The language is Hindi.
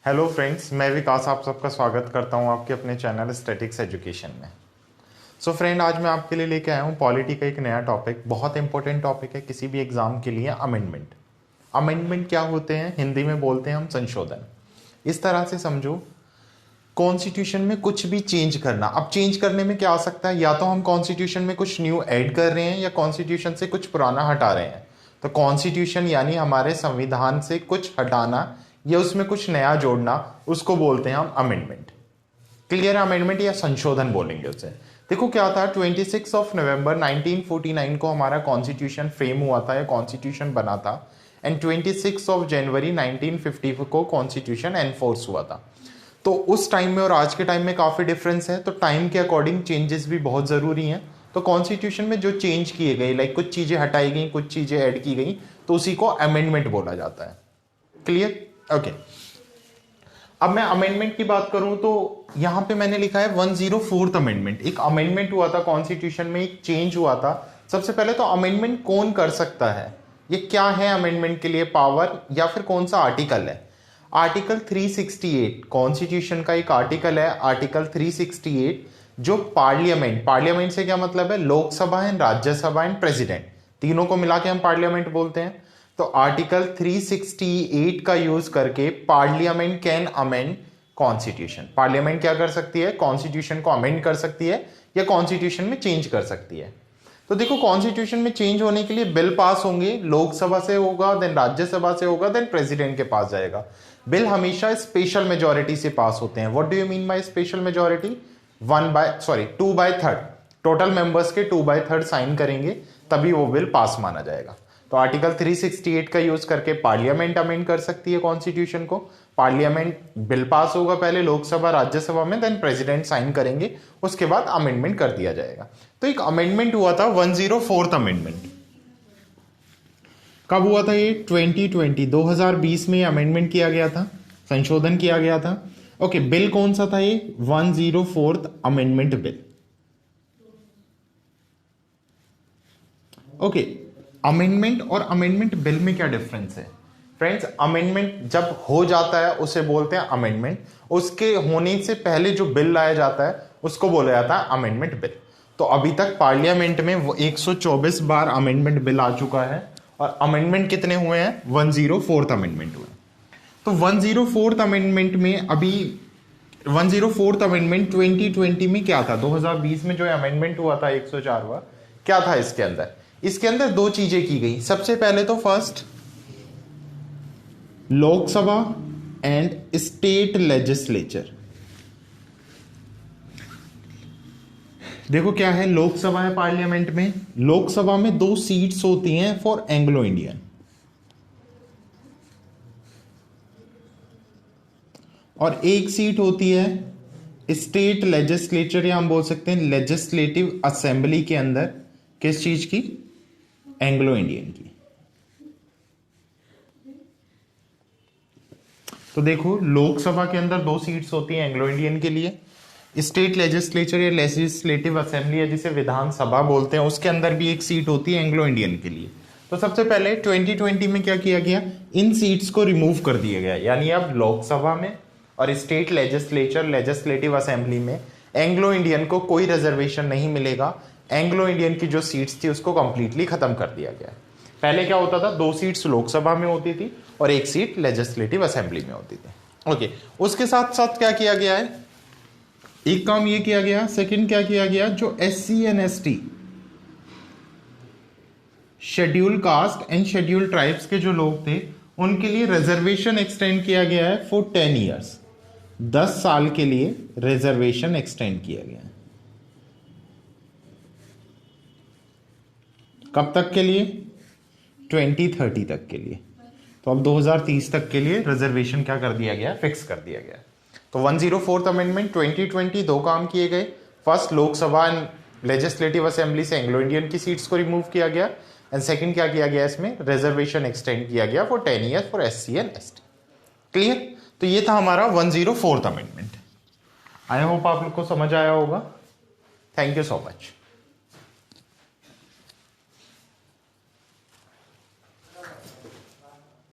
हेलो फ्रेंड्स, मैं विकास आप सबका स्वागत करता हूं आपके अपने चैनल स्टैटिक्स एजुकेशन में। सो फ्रेंड, आज मैं आपके लिए लेके आया हूं पॉलिटी का एक नया टॉपिक। बहुत इंपॉर्टेंट टॉपिक है किसी भी एग्जाम के लिए। अमेंडमेंट। अमेंडमेंट क्या होते हैं? हिंदी में बोलते हैं हम संशोधन। इस तरह से समझो, कॉन्स्टिट्यूशन में कुछ भी चेंज करना। अब चेंज करने में क्या आ सकता है? या तो हम कॉन्स्टिट्यूशन में कुछ न्यू ऐड कर रहे हैं या कॉन्स्टिट्यूशन से कुछ पुराना हटा रहे हैं। तो कॉन्स्टिट्यूशन यानी हमारे संविधान से कुछ हटाना या उसमें कुछ नया जोड़ना, उसको बोलते हैं हम अमेंडमेंट। क्लियर है? अमेंडमेंट या संशोधन बोलेंगे उसे। देखो क्या था, 26 नवंबर 1949 को हमारा कॉन्स्टिट्यूशन फ्रेम हुआ था या कॉन्स्टिट्यूशन बना था, एंड 26 जनवरी 1950 को कॉन्स्टिट्यूशन एनफोर्स हुआ था। तो उस टाइम में और आज के टाइम में काफी डिफरेंस है, तो टाइम के अकॉर्डिंग चेंजेस भी बहुत जरूरी हैं। तो कॉन्स्टिट्यूशन में जो चेंज किए गए, लाइक कुछ चीजें हटाई गई, कुछ चीजें ऐड की गई, तो उसी को अमेंडमेंट बोला जाता है। क्लियर? ओके। अब मैं अमेंडमेंट की बात करूं तो यहां पे मैंने लिखा है 104th अमेंडमेंट। एक अमेंडमेंट हुआ था कॉन्स्टिट्यूशन में, एक चेंज हुआ था। सबसे पहले तो अमेंडमेंट कौन कर सकता है, ये क्या है अमेंडमेंट के लिए पावर, या फिर कौन सा आर्टिकल है? आर्टिकल 368 कॉन्स्टिट्यूशन का एक आर्टिकल है, आर्टिकल 368, जो पार्लियामेंट, पार्लियामेंट से क्या मतलब है? Lok Sabha and Rajya Sabha and president, तीनों को मिला के हम पार्लियामेंट बोलते हैं। तो आर्टिकल 368 का यूज करके parliament can amend constitution. Parliament क्या कर सकती है? कॉन्स्टिट्यूशन को अमेंड कर सकती है या कॉन्स्टिट्यूशन में चेंज कर सकती है। तो देखो, कॉन्स्टिट्यूशन में चेंज होने के लिए बिल पास होंगे, लोकसभा से होगा, देन राज्यसभा से होगा, देन प्रेसिडेंट के पास जाएगा। बिल हमेशा स्पेशल मेजोरिटी से पास होते हैं। What do you mean by special majority? 2/3 total members के 2/3 साइन करेंगे, तभी वो बिल पास माना जाएगा। तो आर्टिकल 368 का यूज करके पार्लियामेंट अमेंड कर सकती है कॉन्स्टिट्यूशन को। पार्लियामेंट बिल पास होगा पहले लोकसभा राज्यसभा में, देन प्रेसिडेंट साइन करेंगे, उसके बाद अमेंडमेंट कर दिया जाएगा। तो एक अमेंडमेंट हुआ था 104th अमेंडमेंट। कब हुआ था ये? 2020 में अमेंडमेंट किया गया था, संशोधन किया गया था। ओके, बिल कौन सा था ये? 104th amendment bill. Okay, amendment और अमेंडमेंट बिल में क्या डिफरेंस है? फ्रेंड्स, अमेंडमेंट जब हो जाता है उसे बोलते हैं अमेंडमेंट। उसके होने से पहले जो बिल लाया जाता है उसको बोला जाता है अमेंडमेंट बिल। तो अभी तक पार्लियामेंट में 124 बार अमेंडमेंट बिल आ चुका है, और अमेंडमेंट कितने हुए हैं? 104th अमेंडमेंट हुए। तो 104th अमेंडमेंट में अभी 104th अमेंडमेंट 2020 में क्या था? 2020 में जो अमेंडमेंट हुआ था 104वां, क्या था इसके अंदर? इसके अंदर दो चीजें की गई। सबसे पहले तो first, Lok Sabha and state legislature. देखो क्या है, लोकसभा है पार्लियामेंट में, लोकसभा में 2 सीट्स होती हैं फॉर एंग्लो इंडियन, और 1 सीट होती है स्टेट लेजिस्लेचर, या हम बोल सकते हैं लेजिस्लेटिव असेंबली के अंदर। किस चीज की? एंग्लो इंडियन की। तो देखो, लोकसभा के अंदर 2 सीट्स होती हैं एंग्लो इंडियन के लिए। स्टेट लेजिस्लेचर या लेजिस्लेटिव असेंबली, या जिसे विधानसभा बोलते हैं, उसके अंदर भी 1 सीट होती है एंग्लो इंडियन के लिए। तो सबसे पहले 2020 में क्या किया गया? इन सीट्स को रिमूव कर दिया गया, यानी अब लोकसभा में और स्टेट लेजिस्लेचर लेजिस्लेटिव असेंबली में एंग्लो इंडियन को कोई रिजर्वेशन नहीं मिलेगा। एंग्लो इंडियन की जो सीट्स थी उसको कंप्लीटली खत्म कर दिया गया। पहले क्या होता था? 2 सीट्स लोकसभा में होती थी और 1 सीट लेजिस्लेटिव असेंबली में होती थी। ओके, उसके साथ साथ क्या किया गया है? एक काम ये किया गया। सेकंड क्या किया गया? जो SC and ST, schedule caste and schedule tribes के जो लोग थे, उनके लिए रिजर्वेशन एक्सटेंड किया गया है फॉर 10 ईयर्स। 10 साल के लिए रिजर्वेशन एक्सटेंड किया गया है। कब तक के लिए? 2030 तक के लिए। तो अब 2030 तक के लिए रिजर्वेशन क्या कर दिया गया? फिक्स कर दिया गया। तो 104th अमेंडमेंट 2020 2 काम किए गए। First, Lok Sabha and legislative assembly से एंग्लो इंडियन की सीट्स को रिमूव किया गया, एंड सेकंड क्या किया गया? इसमें रिजर्वेशन एक्सटेंड किया गया for 10 years for SC and ST। Clear? तो ये था हमारा 104th अमेंडमेंट। आई होप आप लोग को समझ आया होगा। Thank you so much.